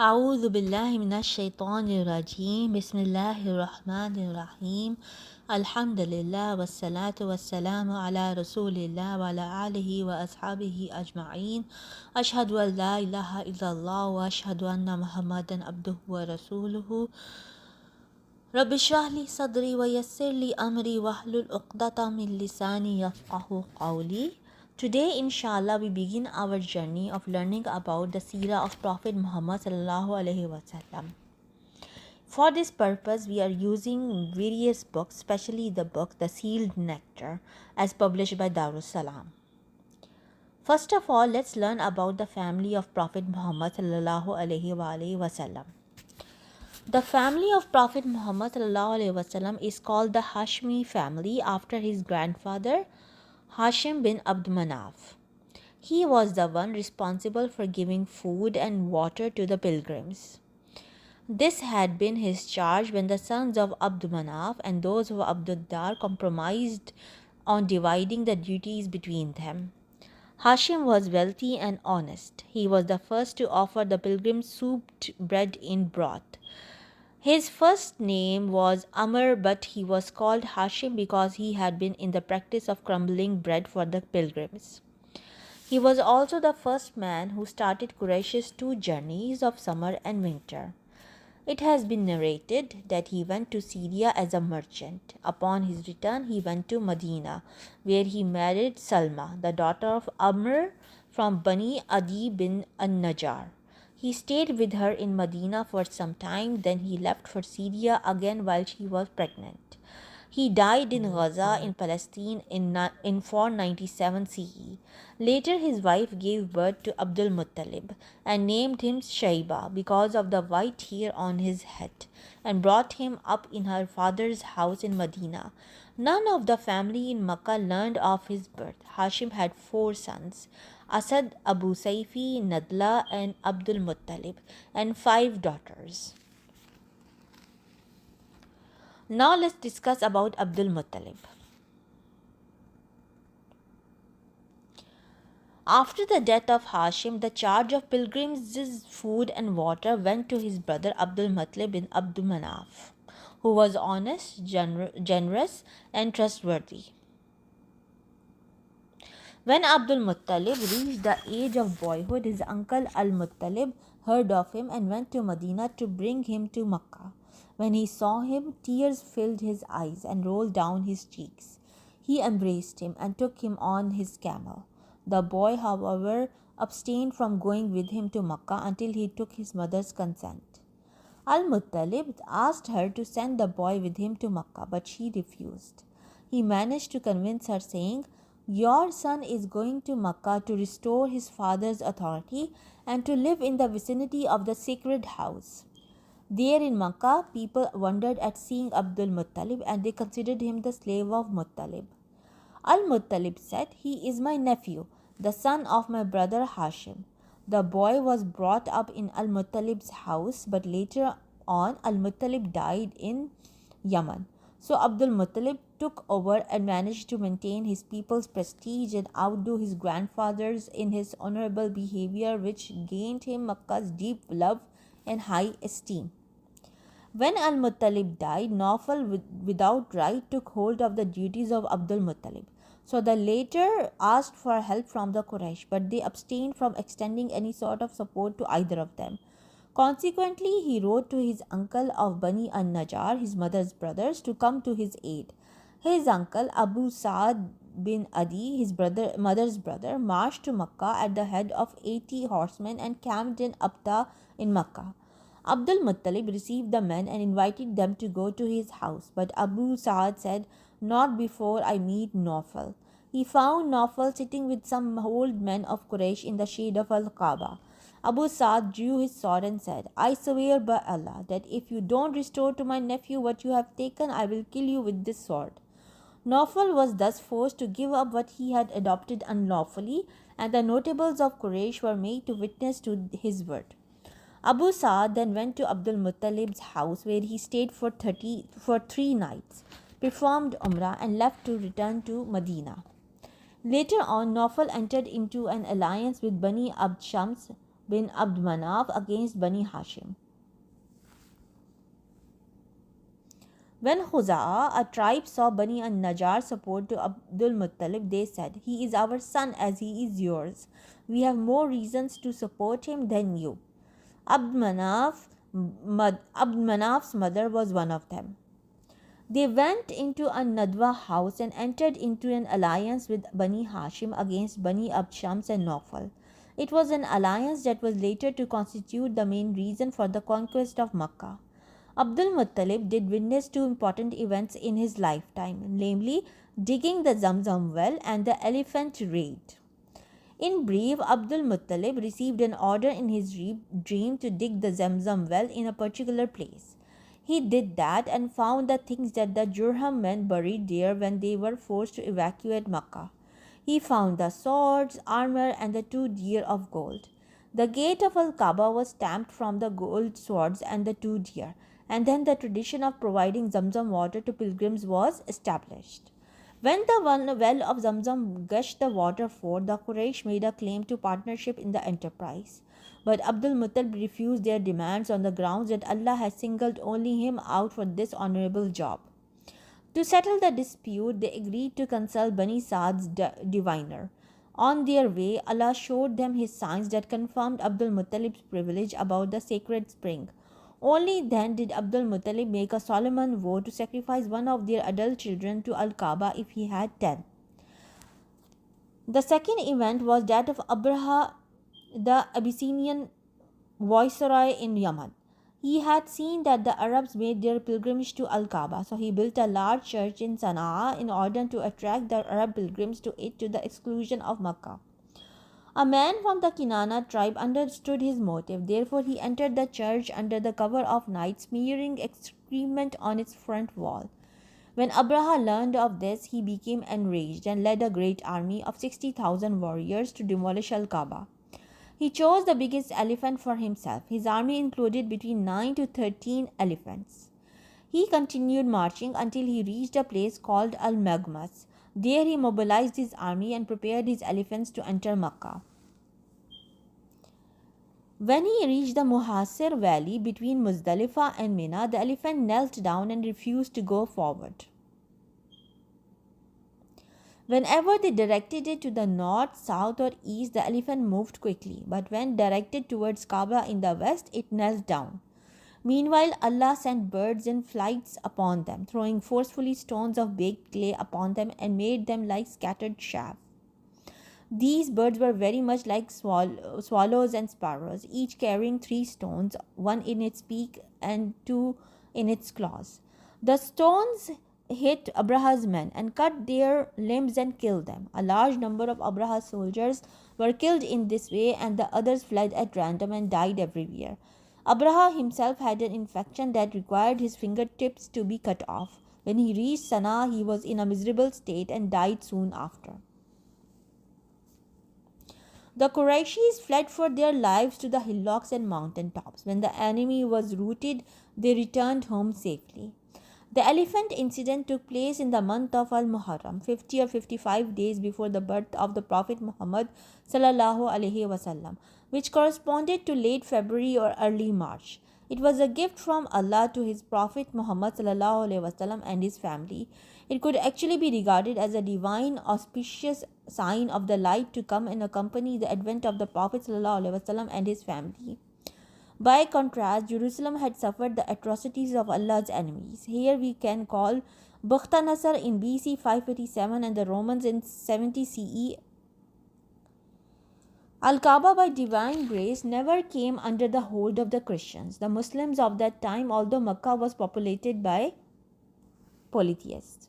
أعوذ بالله من الشيطان الرجيم بسم الله الرحمن الرحيم الحمد لله والصلاة والسلام على رسول الله وعلى آله وأصحابه أجمعين أشهد أن لا إله إلا الله وأشهد أن محمدا عبده ورسوله رب اشرح لي صدري ويسر لي أمري واحلل عقدة من لساني يفقه قولي. Today, inshallah, we begin our journey of learning about the Seerah of Prophet Muhammad sallallahu alaihi wasallam. For this purpose, we are using various books, especially the book The Sealed Nectar, as published by Darussalam. First of all, let's learn about the family of Prophet Muhammad sallallahu alaihi wasallam. The family of Prophet Muhammad sallallahu alaihi wasallam is called the Hashmi family after his grandfather Hashim bin Abd Manaf. He was the one responsible for giving food and water to the pilgrims. This had been his charge when the sons of Abd Manaf and those of Abd Dar compromised on dividing the duties between them. Hashim was wealthy and honest. He was the first to offer the pilgrims souped bread in broth. His first name was Amr, but he was called Hashim because he had been in the practice of crumbling bread for the pilgrims. He was also the first man who started Quraysh's two journeys of summer and winter. It has been narrated that he went to Syria as a merchant. Upon his return, he went to Medina, where he married Salma, the daughter of Amr from Bani Adi bin an-Najjar. He stayed with her in Medina for some time, then he left for Syria again while she was pregnant. He died in Gaza in Palestine in 497 CE. Later his wife gave birth to Abdul Muttalib and named him Shaiba because of the white hair on his head, and brought him up in her father's house in Medina. None of the family in Makkah learned of his birth. Hashim had 4 sons, Asad, Abu Saifi, Nadla and Abdul Muttalib, and 5 daughters. Now let's discuss about Abdul Muttalib. After the death of Hashim, the charge of pilgrims' food and water went to his brother Abdul Muttalib bin Abdul Manaf, who was honest, generous and trustworthy. When Abdul Muttalib reached the age of boyhood, his uncle Al-Muttalib heard of him and went to Medina to bring him to Makkah. When he saw him, tears filled his eyes and rolled down his cheeks. He embraced him and took him on his camel. The boy, however, abstained from going with him to Makkah until he took his mother's consent. Al-Muttalib asked her to send the boy with him to Makkah, but she refused. He managed to convince her, saying, "Your son is going to Makkah to restore his father's authority and to live in the vicinity of the sacred house." There in Makkah, people wondered at seeing Abdul Muttalib and they considered him the slave of Muttalib. Al-Muttalib said, "He is my nephew, the son of my brother Hashim." The boy was brought up in Al-Muttalib's house, but later on Al-Muttalib died in Yemen. So Abdul Muttalib took over and managed to maintain his people's prestige and outdo his grandfathers in his honorable behavior, which gained him Makkah's deep love and high esteem. When Al-Muttalib died, Nawfal without right took hold of the duties of Abdul Muttalib. So the latter asked for help from the Quraysh, but they abstained from extending any sort of support to either of them. Consequently, he wrote to his uncle of Bani an-Najjar, his mother's brothers, to come to his aid. His uncle Abu Sa'd bin Adi, his mother's brother, marched to Makkah at the head of 80 horsemen and camped in Abta in Makkah. Abdul Muttalib received the men and invited them to go to his house, but Abu Sa'd said, "Not before I meet Nawfal." He found Nawfal sitting with some old men of Quraysh in the shade of Al-Kaaba. Abu Sa'd drew his sword and said, "I swear by Allah that if you don't restore to my nephew what you have taken, I will kill you with this sword." Nawfal was thus forced to give up what he had adopted unlawfully, and the notables of Quraysh were made to witness to his word. Abu Sa'd then went to Abdul Muttalib's house, where he stayed for 3 nights, performed Umrah and left to return to Medina. Later on, Nawfal entered into an alliance with Bani Abd Shams, bin Abd Manaf against Bani Hashim. When Khuza'a, a tribe, saw Bani an-Najjar support to Abdul Muttalib, they said, "He is our son as he is yours. We have more reasons to support him than you." Abd Manaf's mother was one of them. They went into a Nadwa house and entered into an alliance with Bani Hashim against Bani Abd Shams and Nawfal. It was an alliance that was later to constitute the main reason for the conquest of Makkah. Abdul Muttalib did witness two important events in his lifetime, namely digging the Zamzam well and the elephant raid. In brief, Abdul Muttalib received an order in his dream to dig the Zamzam well in a particular place. He did that and found the things that the Jurham men buried there when they were forced to evacuate Makkah. He found the swords, armor, and the 2 deer of gold. The gate of Al-Kaaba was stamped from the gold swords and the 2 deer, and then the tradition of providing Zamzam water to pilgrims was established. When the well of Zamzam gushed the water forth, the Quraysh made a claim to partnership in the enterprise. But Abdul Muttalib refused their demands on the grounds that Allah had singled only him out for this honorable job. To settle the dispute, they agreed to consult Bani Saad's diviner. On their way, Allah showed them his signs that confirmed Abdul Muttalib's privilege about the sacred spring. Only then did Abdul Muttalib make a solemn vow to sacrifice one of their adult children to Al-Kaaba if he had 10. The second event was that of Abraha, the Abyssinian viceroy in Yemen. He had seen that the Arabs made their pilgrimage to Al-Kaaba, so he built a large church in Sana'a in order to attract the Arab pilgrims to it to the exclusion of Makkah. A man from the Kinana tribe understood his motive. Therefore, he entered the church under the cover of night, smearing excrement on its front wall. When Abraha learned of this, he became enraged and led a great army of 60,000 warriors to demolish Al-Kaaba. He chose the biggest elephant for himself. His army included between 9 to 13 elephants. He continued marching until he reached a place called Al-Magmas. There he mobilized his army and prepared his elephants to enter Makkah. When he reached the Muhasir valley between Muzdalifah and Mina, the elephant knelt down and refused to go forward. Whenever they directed it to the north, south, or east, the elephant moved quickly. But when directed towards Kaaba in the west, it knelt down. Meanwhile, Allah sent birds in flights upon them, throwing forcefully stones of baked clay upon them and made them like scattered chaff. These birds were very much like swallows and sparrows, each carrying 3 stones, 1 in its beak and 2 in its claws. The stones hit Abraha's men and cut their limbs and killed them. A large number of Abraha's soldiers were killed in this way, and the others fled at random and died everywhere. Abraha himself had an infection that required his fingertips to be cut off. When he reached Sana'a, he was in a miserable state and died soon after. The Qurayshis fled for their lives to the hillocks and mountain tops. When the enemy was routed, they returned home safely. The elephant incident took place in the month of Al-Muharram, 50 or 55 days before the birth of the Prophet Muhammad sallallahu alaihi wasallam, which corresponded to late February or early March. It was a gift from Allah to his Prophet Muhammad sallallahu alaihi wasallam and his family. It could actually be regarded as a divine auspicious sign of the light to come and accompany the advent of the Prophet sallallahu alaihi wasallam and his family. By contrast, Jerusalem had suffered the atrocities of Allah's enemies. Here we can call Bukhtanasar in BC 587 and the Romans in 70 CE. Al-Kaaba, by divine grace, never came under the hold of the Christians, the Muslims of that time, although Makkah was populated by polytheists.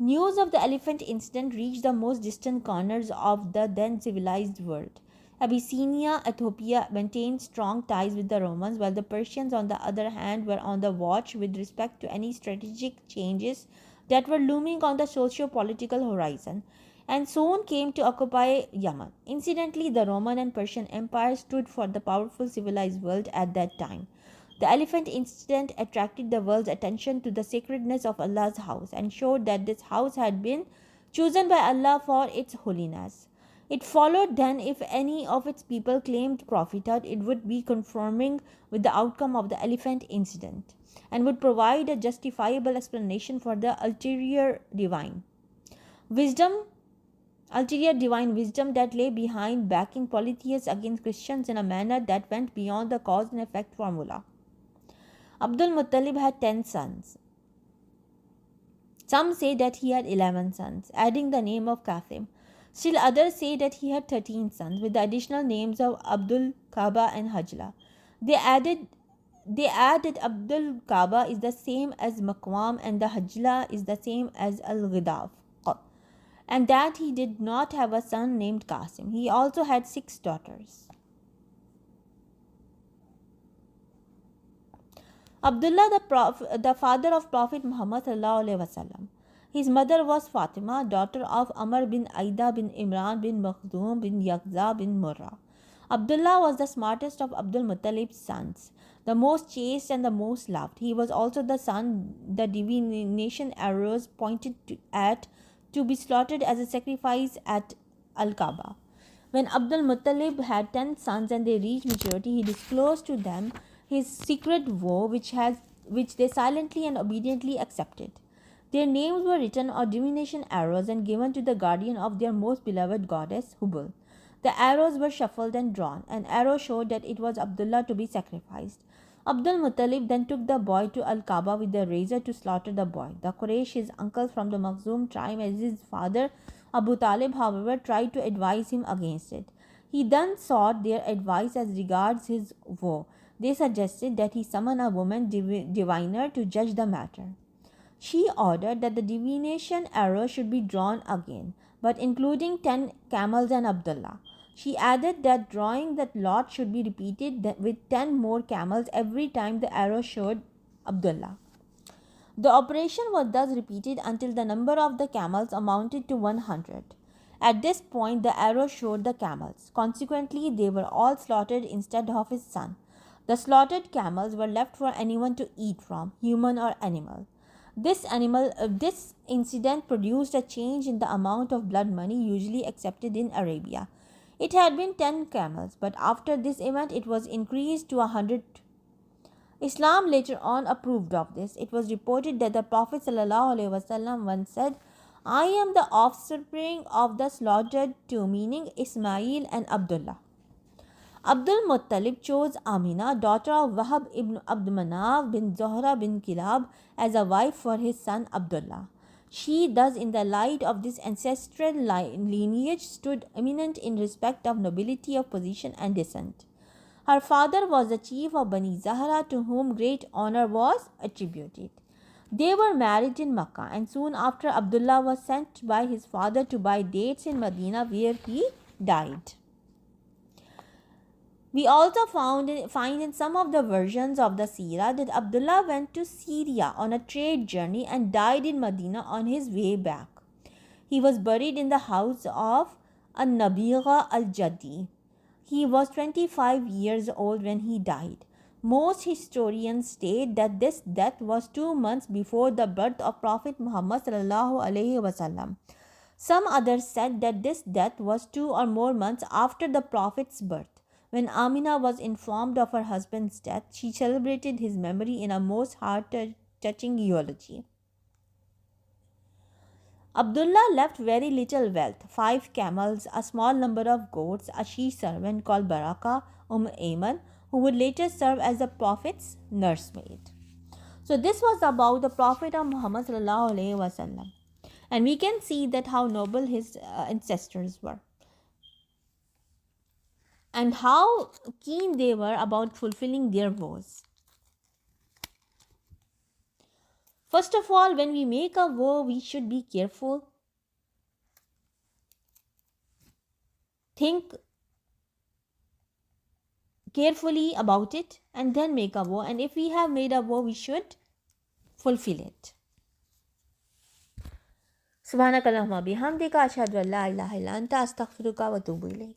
News of the elephant incident reached the most distant corners of the then civilized world. Abyssinia, Ethiopia, maintained strong ties with the Romans, while the Persians, on the other hand, were on the watch with respect to any strategic changes that were looming on the socio-political horizon, and soon came to occupy Yemen. Incidentally, the Roman and Persian empires stood for the powerful civilized world at that time. The elephant incident attracted the world's attention to the sacredness of Allah's house and showed that this house had been chosen by Allah for its holiness. It followed then if any of its people claimed prophethood, it would be conforming with the outcome of the elephant incident and would provide a justifiable explanation for the wisdom, ulterior divine wisdom that lay behind backing polytheists against Christians in a manner that went beyond the cause and effect formula. Abdul Muttalib had 10 sons. Some say that he had 11 sons, adding the name of Qasim. Still others say that he had 13 sons, with the additional names of Abdul Kaaba and Hajla. They added Abdul Kaaba is the same as Maqwam and the Hajla is the same as Al-Ghidaf, and that he did not have a son named Qasim. He also had 6 daughters. Abdullah, the father of Prophet Muhammad sallallahu alaihi wasallam. His mother was Fatima, daughter of Amr bin Aida bin Imran bin Makhzum bin Yaqza bin Murrah. Abdullah was the smartest of Abdul Muttalib's sons, the most chaste and the most loved. He was also the son the divination arrows pointed at to be slaughtered as a sacrifice at Al-Kaaba. When Abdul Muttalib had 10 sons and they reached maturity, he disclosed to them his secret vow, which they silently and obediently accepted. Their names were written on divination arrows and given to the guardian of their most beloved goddess, Hubal. The arrows were shuffled and drawn. An arrow showed that it was Abdullah to be sacrificed. Abdul Muttalib then took the boy to Al-Kaaba with the razor to slaughter the boy. The Quraysh, his uncle from the Makhzum tribe, as his father Abu Talib, however, tried to advise him against it. He then sought their advice as regards his vow. They suggested that he summon a woman diviner to judge the matter. She ordered that the divination arrow should be drawn again, but including 10 camels and Abdullah. She added that drawing that lot should be repeated with 10 more camels every time the arrow showed Abdullah. The operation was thus repeated until the number of the camels amounted to 100. At this point, the arrow showed the camels. Consequently, they were all slaughtered instead of his son. The slaughtered camels were left for anyone to eat from, human or animal. This incident produced a change in the amount of blood money usually accepted in Arabia. It had been 10 camels, but after this event it was increased to 100. Islam later on approved of this. It was reported that the Prophet ﷺ once said, "I am the offspring of the slaughtered two," meaning Ismail and Abdullah. Abdul Muttalib chose Amina, daughter of Wahab ibn Abd Manaf bin Zohra bin Kilab, as a wife for his son Abdullah. She, thus, in the light of this ancestral lineage, stood eminent in respect of nobility of position and descent. Her father was the chief of Bani Zahra, to whom great honor was attributed. They were married in Makkah, and soon after Abdullah was sent by his father to buy dates in Medina, where he died. We also find in some of the versions of the Seerah that Abdullah went to Syria on a trade journey and died in Medina on his way back. He was buried in the house of An-Nabigha al-Jadi. He was 25 years old when he died. Most historians state that this death was 2 months before the birth of Prophet Muhammad sallallahu alaihi wasallam. Some others said that this death was 2 or more months after the Prophet's birth. When Amina was informed of her husband's death, she celebrated his memory in a most heart-touching eulogy. Abdullah left very little wealth, 5 camels, a small number of goats, a she-servant called Baraka, Ayman, who would later serve as the Prophet's nursemaid. So this was about the Prophet of Muhammad sallallahu alaihi wasallam, and we can see that how noble his ancestors were, and how keen they were about fulfilling their vows. First of all, when we make a vow, we should be careful. Think carefully about it and then make a vow. And if we have made a vow, we should fulfill it. Subhanakallahumma bihamdika ashhadu an la ilaha illa anta astaghfiruka wa atubu ilayk.